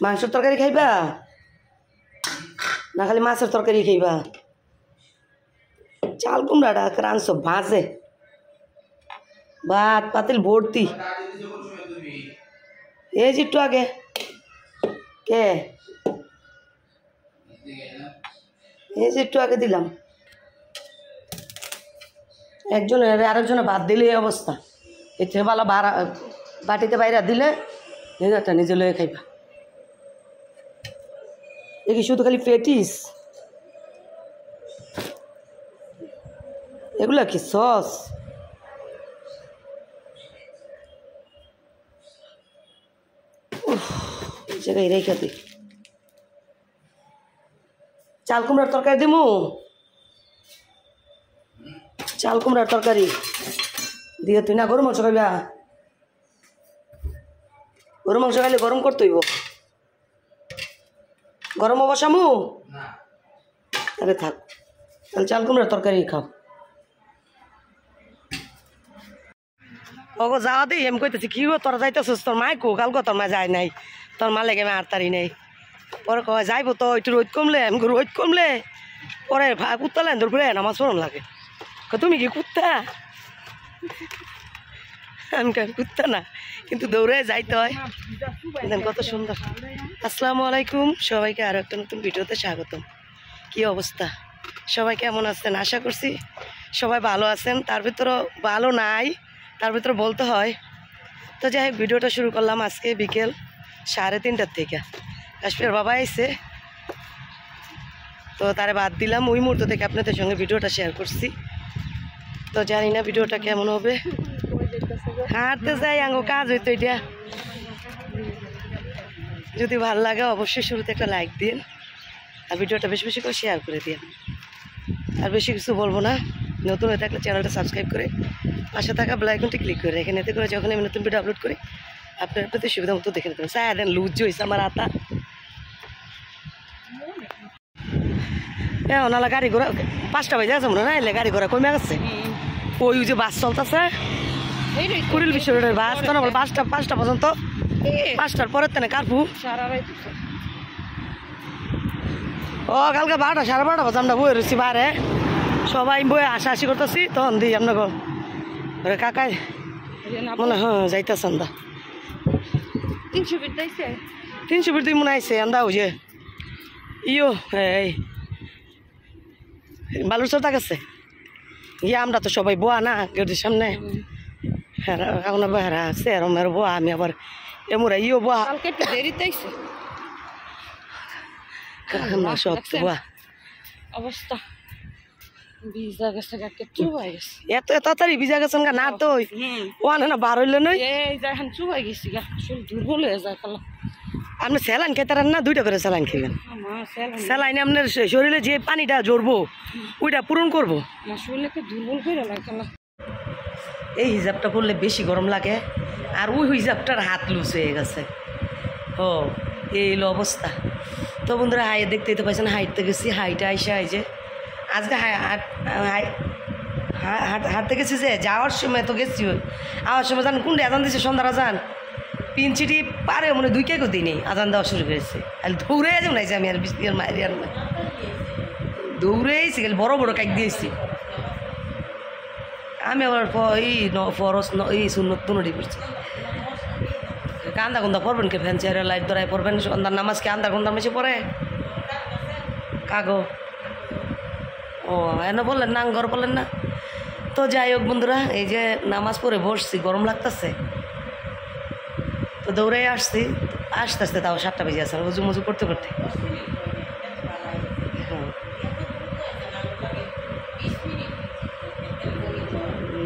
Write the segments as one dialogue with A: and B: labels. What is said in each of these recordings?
A: মাংসের তরকারি খাইবা না খালি মাছের তরকারি খাইবা? চাল কুমড়াটা রাঁধছ ভাজে, ভাত পাতিল ভর্তি। এই যে একটু আগে কে এই যে একটু আগে দিলাম, একজনের আরেকজনে ভাত দিলে এই অবস্থা। এর থেকে ভালো বাটিতে বাইরে দিলে নিজেরটা নিজে লয়ে খাইবা। দেখি শুধু খালি পেটিস, এগুলা কি সস? এই জায়গায় রেখে দি। চাল কুমড়ার তরকারি দিমু, চাল কুমড়ার তরকারি দিয়ে তুই না গরু মাংস খাইবা? গরু মাংস খাইলে গরম করতে হইব, গরমও বসামু। আরে থাক, তাহলে চাল কুমড়ার তরকারি খাও। ওগো যাওয়া দিই, আমি কইতেছি কি গো তোরা যাইতেছিস? তোর মায় কো? কালকে তোর মা যায় নাই, তোর মা লেগে আমি আড়তারি নেই। পরে কয় যাইব তো, একটু রোদ কমলে। আমি রোদ কমলে পরে কুত্তা লাইন ধর ঘুরে আমার শরম লাগে। তুমি কি কুত্তা? আমি কুত্তা না, কিন্তু দৌড়ে যাইতে হয়। কত সুন্দর। আসসালামু আলাইকুম, সবাইকে আরো একটা নতুন ভিডিওতে স্বাগতম। কি অবস্থা সবাই, কেমন আছেন? আশা করছি সবাই ভালো আছেন। তার ভিতরেও ভালো নাই, তার ভিতরে বলতে হয়। তো যাই হোক, ভিডিওটা শুরু করলাম আজকে বিকেল 3:30টার থেকে। কাশ্মীর বাবা আইছে, তো তারে বাদ দিলাম। ওই মুহূর্ত থেকে আপনাদের সঙ্গে ভিডিওটা শেয়ার করছি। তো জানি না ভিডিওটা কেমন হবে। হাঁটতে যাই, আঙ্গো কাজ হইতো এটা। যদি ভালো লাগে অবশ্যই শুরুতে একটা লাইক দিন, আর ভিডিওটা বেশি বেশি করে শেয়ার করে দিন। আর বেশি কিছু বলবো না, নতুন হয়ে থাকলে চ্যানেলটা সাবস্ক্রাইব করে পাশে থাকা বেল আইকনটি ক্লিক করে রাখেন। এতে করে যখন আমি নতুন ভিডিও আপলোড করি আপনার প্রতি সুবিধা মতো দেখে নিতে চাই। দেন লুজ হয়েছে আমার আতা। হ্যাঁ, ওনালা গাড়ি ঘোড়া 5টা বাজে আছে মনে হয়, এলে গাড়ি ঘোড়া কমে গেছে। ওই যে বাস চলতেছে, কুড়িল বিশ্ব রোডের বাস। তো না বল 5টা পর্যন্ত, 5টার পরের তেনে কারফু। ও কালকে 12টা 12:30 বাজে আমরা বয়ে রয়েছি বাইরে, সবাই বয়ে হাসাহাসি করতেছি। তখন দিই আপনার কাকাই মনে হয় যাইতেছে আন্দা 300 ফিট মনে আইসে আন্দা। ওই যে ইয়ো এই বালুর চোতা গেছে ইয়ে, আমরা তো সবাই বোয়া না গেটের সামনে। হ্যাঁ এখন বেহারা সেরমের বোয়া, আমি আবার এমরা ইও বোয়া সব বোয়া
B: অবস্থা। ভিজা গেছে,
A: এত তাড়াতাড়ি ভিজা গেছেন গা? না তো ওয়ান না বার হইলে নই,
B: চুবাই গেছি গা, দুর্বল হয়ে যায়।
A: আপনি স্যালাইন খেতে না? 2টা করে স্যালাইন খেবেন। স্যালাইন আপনার শরীরে যে পানিটা জড়বো ওইটা পূরণ করবো।
B: দুর্বল করে লাগে।
A: এই হিজাবটা পরলে বেশি গরম লাগে, আর ওই হিজাবটার হাত লুজ হয়ে গেছে। ও এই হলো অবস্থা। তো বন্ধুরা, হাই দেখতেই তো পাইছেন, হাইটতে গেছি। হাইটে আইসা এই যে আজকে হাঁটতে গেছি। যে যাওয়ার সময় তো গেছি, আওয়ার সময় জান কোনটা আজান দিচ্ছে? সন্ধ্যার আজান। পিনচিটি পারে মনে 2 কেকও দিই নেই, আজান দেওয়া শুরু করেছে। আর দৌড়ে যাবো নাই যে আমি আর বিস্তির মারি আর দৌড়েছি, গেলে বড় বড় কাক দিয়েছি আমি। আবার এই ফরস এই সুন্নত নড়ি পড়ছি। কান্দা কুন্দা পড়বেন কে? ফ্যান চেয়ারে লাইট ধরায় পড়বেন। সন্ধ্যার নামাজকে আন্দার কুন্দার মেশে পড়ে কাগো। ও এনে বললেন না, ঘর বললেন না। তো যাই হোক বন্ধুরা, এই যে নামাজ পড়ে বসছি, গরম লাগতেছে, তো দৌড়ে আসছি। আস্তে আস্তে তাও 7টা বেজে আসে উজু মুজু করতে করতে।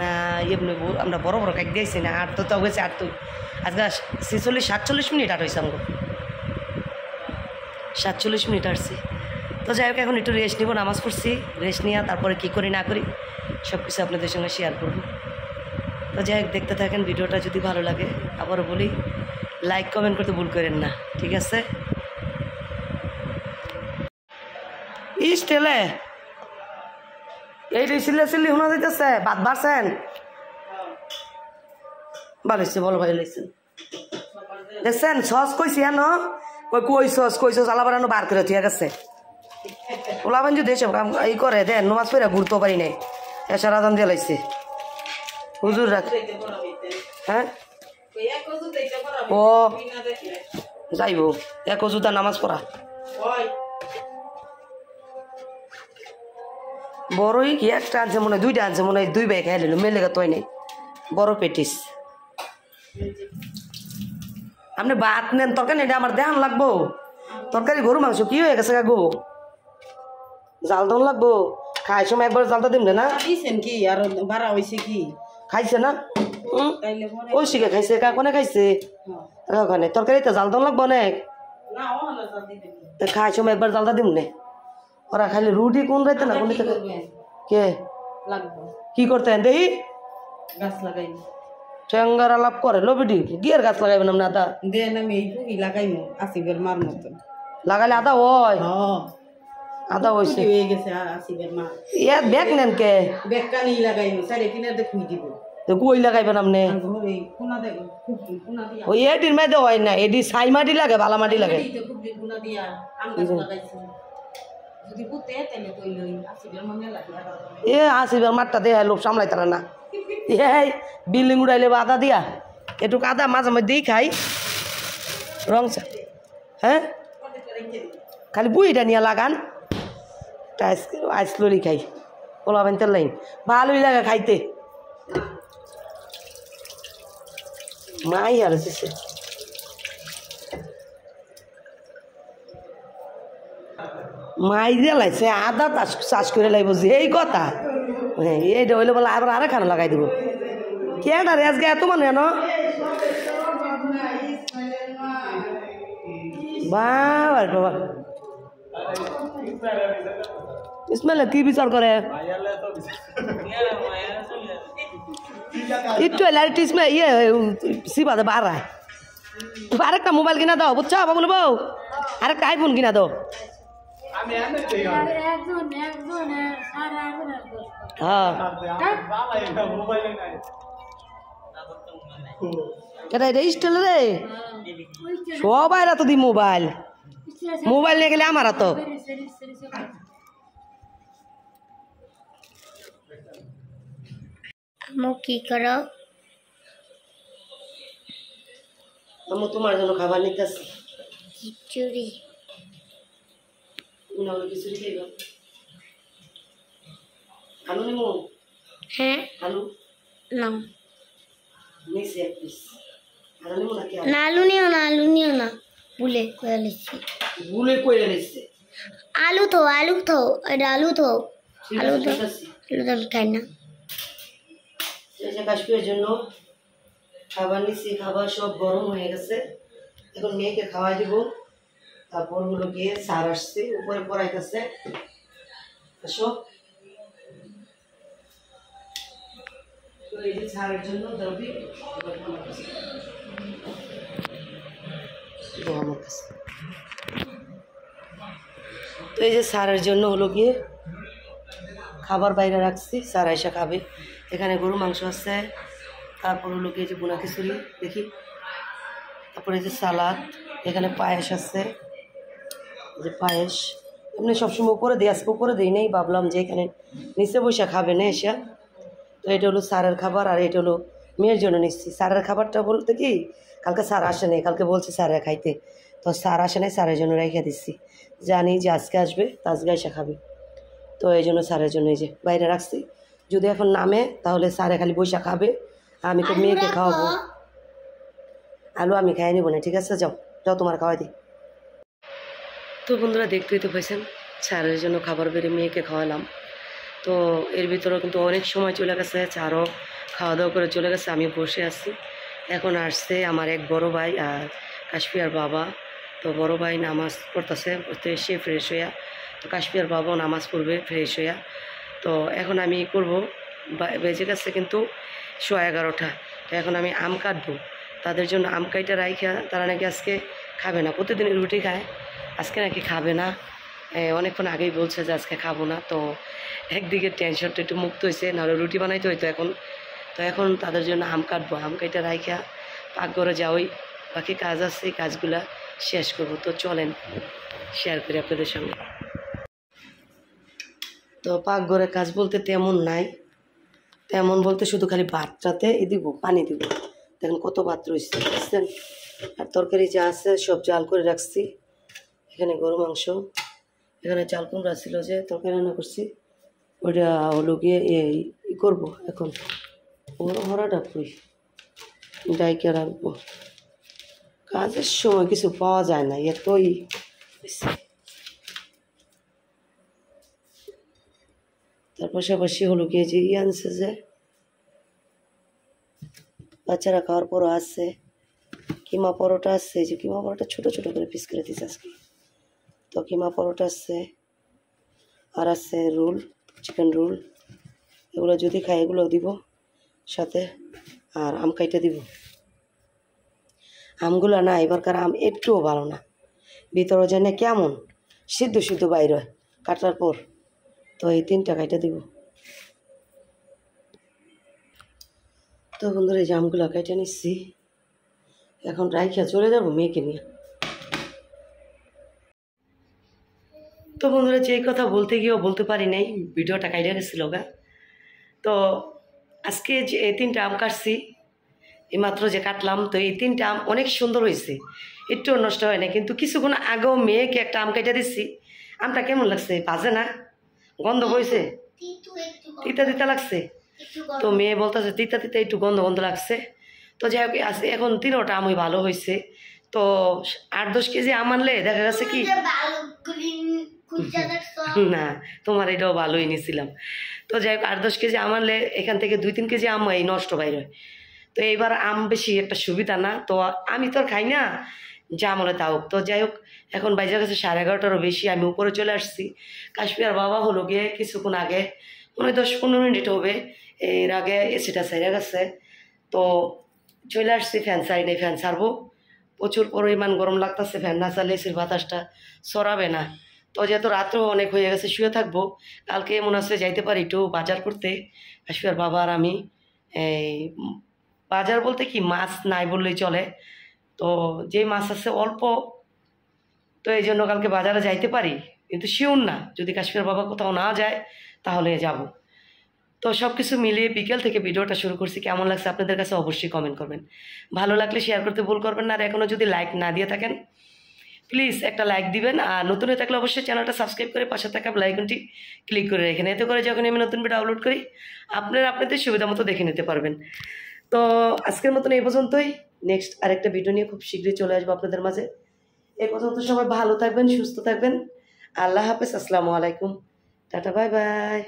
A: না এমনি আমরা বড় বড় কাক দিয়েছি না। আর তো তাও গেছে, আর তো আজকে 46-47 মিনিট আর হয়েছে আমাকে, 47 মিনিট আসছি। তো যাই হোক, এখন একটু রেস্ট নিব। নামাজ পড়ছি, রেস্ট নিয়ে তারপরে কী করি না করি সব কিছু আপনাদের সঙ্গে শেয়ার করব। তো যাই হোক, দেখতে থাকেন ভিডিওটা। যদি ভালো লাগে আবারও বলি, লাইক কমেন্ট করতে ভুল করেন না, ঠিক আছে? স্টেলে এই চিল্লা চিল্লি শোনা যাইতেছে। ভাত বাড়ছেন? ভালো হয়েছে, বলো ভাই। দেখছেন সস কইছি হেন কই কইছস আলা বানানো বার করে ঠিক আছে ওলাবান যদি এসব কাম ই করে দেন নমাজ পড়া ঘুরতে পারি নাই এসা রাজান দিয়ে লাইছে হুজুর রাখ হ্যাঁ ও যাইব এক অজুদা নামাজ পড়া বড়ই কি একটা আনছে মনে হয় দুইটা আনছে মনে হয় 2 ভাই খাই নিল মেলে তোই নেই বড় পেটিস আপনি ভাত নেন তরকারি এটা আমার দেখান লাগবো তরকারি গরু মাংস কি হয়ে গেছে গো জাল দন লাগবো খাই সময় একবার জালটা দিন না
B: কি আর ভাড়া হয়েছে কি
A: খাইছে না ওই শিখে খাইছে কাকনে খাইছে ওখানে তরকারিতে জাল দন লাগবো অনেক খাই সময় একবার জালটা দিম নে ওরা খাইলে রুটি কোন রাইতে না কোন কে কি করতেন দেখি
B: গাছ লাগাই
A: ঠেঙ্গারা লাভ করে লবিডি গিয়ার গাছ লাগাইবেন আপনি আদা
B: দেন আমি এই ফুকি লাগাইমু আসিবের মার মতো
A: লাগাইলে আদা হয় আদা হয়েছে
B: হয়ে গেছে আসিবের মা
A: ইয়ার ব্যাগ নেন কে
B: বেকানি লাগাইমু সাইডে কিনারে খুই দিব
A: তো কই লাগাইবেন আপনি
B: ঘরে কোনা দেব খুব কোনা দিয়া
A: ওই এটির মধ্যে হয় না এটি ছাই মাটি লাগে বালা মাটি লাগে
B: খুব কোনা দিয়া আম গাছ লাগাইছি যদি পুতে তাইলে কইলই আসিবের মনে লাগে
A: এ আসিবার মাঠটা দেয় লোক সামলাই তারা না এই বিল্ডিং উড়াইলে আদা দিয়া একটু আদা মাঝে মধ্যেই খাই রং হ্যাঁ খালি বুইটা নিয়ে লাগান আইসলরি খাই ওলা বানতে লাইন ভালোই লাগে খাইতে মাই আর মাই দিয়ে লাইছে আদা চাষ করে লাগবো যে এই কথা হ্যাঁ এইটা হইলে বলে আবার আরে খানা লাগাই দিব কেন রেস গায়ে এত মানে ন বাবা ইসমাইল কি বিচার করে একটু লাইট ইসমে ইয়ে সিবাদে বাড়ায় আরেকটা মোবাইল কিনা দাও বুঝছো বাবুল বউ আরেকটা আইফোন কিনা দাও হ্যাঁ এটা এটা স্টেল রে সবাই তো দি মোবাইল মোবাইল নিয়ে গেলে আমার তো
C: কি করো
A: আমি তোমার জন্য খাবার নিতেছি
C: খিচুড়ি
A: খিচুড়ি খাইব আলু নিমু
C: হ্যাঁ
A: আলু
C: না
A: নিছি এক পিস আলু নিমু নাকি
C: না আলু নিও না ভুলে করে লিখছি
A: ভুলে কইরা নিছে
C: আলু তো এটা আলু তো
A: আলু
C: আলু তো আমি খাই না
A: এই কাশ্মীরের জন্য খাবার নিছি খাবার সব গরম হয়ে গেছে এখন মেয়েকে খাওয়াই দিব তারপর হলো গিয়ে সার আসছে উপরে পড়াইতেছে আসো তো এই যে সারের জন্য দাবি তো এই যে সারের জন্য হলো গিয়ে খাবার বাইরে রাখছি স্যার আইসা খাবে এখানে গরু মাংস আছে তারপর হলো গিয়ে যে বোনা খিচুড়ি দেখি তারপরে যে সালাদ এখানে পায়েস আছে যে পায়েস এমনি সবসময় উপরে দিই আজকে উপরে দিই নেই ভাবলাম যে এখানে নিচে বসে খাবে না এসে তো এটা হলো স্যারের খাবার আর এটা হলো মেয়ের জন্য নিচ্ছি স্যারের খাবারটা বলতে কি কালকে স্যার আসে নাই কালকে বলছে স্যারে খাইতে তো স্যার আসে নাই স্যারের জন্য রেখে দিচ্ছি জানি যে আজকে আসবে তো আজকে এসে খাবে তো এই জন্য স্যারের জন্য এই যে বাইরে রাখছি যদি এখন নামে তাহলে স্যারে খালি বৈশা খাবে আমি তো মেয়েকে খাওয়াবো আলু আমি খাই নিব না ঠিক আছে যাও যাও তোমার খাওয়াই দিই তো বন্ধুরা দেখতেই তো পাইছেন স্যারের জন্য খাবার বেড়ে মেয়েকে খাওয়ালাম তো এর ভিতরেও কিন্তু অনেক সময় চলে গেছে চারও খাওয়া দাওয়া করে চলে গেছে আমি বসে আছি এখন আসছে আমার এক বড় ভাই আর কাশ্মীর বাবা তো বড় ভাই নামাজ পড়তেছে পড়তে এসে ফ্রেশ হইয়া তো কাশ্মীর বাবাও নামাজ পড়বে ফ্রেশ হইয়া তো এখন আমি করব বেজে গেছে কিন্তু 11:30 তো এখন আমি আম কাটবো তাদের জন্য আম কাইটা রাইখা তারা নাকি আজকে খাবে না প্রতিদিন রুটি খায় আজকে নাকি খাবে না অনেকক্ষণ আগেই বলছে যে আজকে খাবো না তো একদিকে টেনশনটা একটু মুক্ত হয়েছে নাহলে রুটি বানাইতে হইতো এখন তাদের জন্য আম কাটবো আম কাইটা রাইখা পাকঘরে যাওই বাকি কাজ আছে এই কাজগুলা শেষ করবো। তো চলেন শেয়ার করি আপনাদের সঙ্গে। তো পাকঘরে কাজ বলতে তেমন নাই, তেমন বলতে শুধু খালি ভাতটাতে দিব, পানি দিব। দেখেন কত ভাত রয়েছে বুঝছেন। আর তরকারি যা আছে সব জাল করে রাখছি। এখানে গরু মাংস, এখানে চাল কুমড়া ছিল যে তরকারি রান্না করছি, ওইটা হলো গিয়ে ই করবো এখন। হরাটা কই ডাইকে রাখবো, কাজের সময় কিছু পাওয়া যায় না এতই। তার পাশাপাশি হলো গিয়ে যে আনছে যে বাচ্চারা খাওয়ার পরও আছে কিমা পরোটা আছে, যে কিমা পরোটা ছোটো ছোটো করে পিস করে দিচ্ছে আজকে। তো কিমা পরোটা আছে, আর আছে রোল, চিকেন রোল। এগুলো যদি খাই এগুলো দিব সাথে, আর আম খাইতে দিব। আমগুলো না এবারকার আম একটুও ভালো না, ভিতরে জানে কেমন সিদ্ধ সিদ্ধ বাইর হয় কাটার পর। তো এই 3টা খাইতে দিব। তো বন্ধুরা এই জামগুলো কেটে নিচ্ছি, এখন রাইখা চলে যাব মেয়েকে নিয়ে। তো বন্ধুরা যে কথা বলতে গিয়েও বলতে পারি নাই, ভিডিওটা কাইটে গেছিল গা। তো আজকে যে এই 3টা আম কাটছি, এইমাত্র যে কাটলাম, তো এই 3টা আম অনেক সুন্দর হয়েছে, একটুও নষ্ট হয় না। কিন্তু কিছুক্ষণ আগেও মেয়েকে একটা আম কেটে দিচ্ছি, আমটা কেমন লাগছে, বাজে না, গন্ধ বইছে, তিতা তিতা লাগছে। তো মেয়ে বলতেছে তিতা তিতা একটু গন্ধ গন্ধ লাগছে। তো যাই হোক আছে, এখন 3টা আমই ভালো হয়েছে। তো 8-10 কেজি আম আনলে দেখা গেছে কি না, তোমার এটাও ভালোই নিয়েছিলাম। তো যাই হোক 8-10 কেজি আম আনলে এখান থেকে 2-3 কেজি আম এই নষ্ট বাইর হয়। তো এইবার আম বেশি একটা সুবিধা না, তো আমি তো আর খাই না, যা মনে তাও। তো যাই হোক এখন বাইরে গেছে 11:30টারও বেশি, আমি উপরে চলে আসছি। কাশ্মীর বাবা হলো গিয়ে কিছুক্ষণ আগে, মনে হয় 10-15 মিনিট হবে, এর আগে এসিটা সেরে গেছে। তো চলে আসছি, ফ্যান চাই নেই, ফ্যান ছাড়বো, প্রচুর পরিমাণ গরম লাগতেছে, ফ্যান না চালে এসির বাতাসটা সরাবে না। তো যেহেতু রাত্রেও অনেক হয়ে গেছে, শুয়ে থাকবো। কালকে মনে হচ্ছে যাইতে পারি একটু বাজার করতে, কাশ্মীর বাবা আর আমি। এই বাজার বলতে কি মাছ নাই বললেই চলে, তো যে মাছ আছে অল্প, তো এই জন্য কালকে বাজারে যাইতে পারি, কিন্তু শিওর না, যদি কাশ্মীর বাবা কোথাও না যায় তাহলে যাব। তো সব কিছু মিলিয়ে বিকেল থেকে ভিডিওটা শুরু করছি। কেমন লাগছে আপনাদের কাছে অবশ্যই কমেন্ট করবেন, ভালো লাগলে শেয়ার করতে ভুল করবেন না। আর এখনও যদি লাইক না দিয়ে থাকেন প্লিজ একটা লাইক দিবেন, আর নতুন হয়ে থাকলে অবশ্যই চ্যানেলটা সাবস্ক্রাইব করে পাশে থাকা বেল আইকনটি ক্লিক করে রেখেন, এতে করে যখন আমি নতুন ভিডিও আপলোড করি আপনারা আপনাদের সুবিধা মতো দেখে নিতে পারবেন। তো আজকের মতন এই পর্যন্তই, নেক্সট আরেকটা ভিডিও নিয়ে খুব শীঘ্রই চলে আসবো আপনাদের মাঝে। এই পর্যন্ত সবাই ভালো থাকবেন, সুস্থ থাকবেন, আল্লাহ হাফেজ, আসসালামু আলাইকুম, টাটা, বাই বাই।